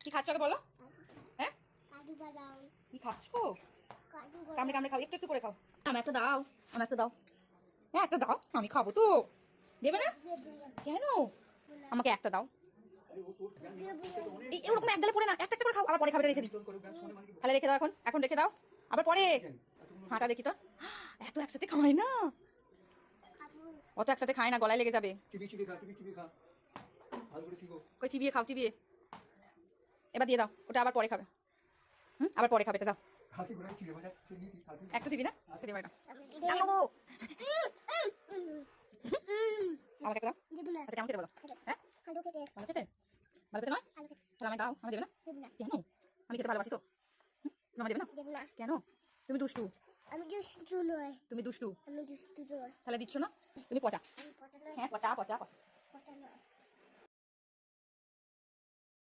কি খাচ্ছ আগে বলো? হ্যাঁ কি খাচ্ছ? কামড়ে কামড়ে খাও, একটু একটু করে খাও। আমি একটা দাও, আমি একটা দাও। হ্যাঁ একটা দাও, আমি খাবো তো। দেবে না কেন? আমাকে একটা দাও। এরকম এক গালে পড়ে না, একটা একটা করে খাও, আবার পরে খাবে, রেখে দিই। তাহলে রেখে দাও, এখন এখন রেখে দাও, আবার পরে হাঁটা দেখি তো। এত একসাথে খাওয়াই না, অত একসাথে খায় না, গলায় লেগে যাবে। কই চিবিয়ে খাও, চিবিয়ে। এবার দিয়ে দাও, ওটা আবার পরে খাবে। আবার পরে খাবে, এটা দাও। একটা দিবি না? দিবি এটা। আমাকে একটা দাও। আচ্ছা কেমন খেতে বলো? হ্যাঁ ভালো খেতে, ভালো খেতে নয়? তাহলে আমি দাও, আমি দেবে না কেন? আমি খেতে ভালোবাসি তো। তুমি আমার দেবে না কেন? তুমি দুষ্টু। আমি দুষ্টু নয়। তুমি দুষ্টু, আমি দুষ্টু নয়। তাহলে দিচ্ছ না তুমি? পচা। হ্যাঁ পচা পচা পচা।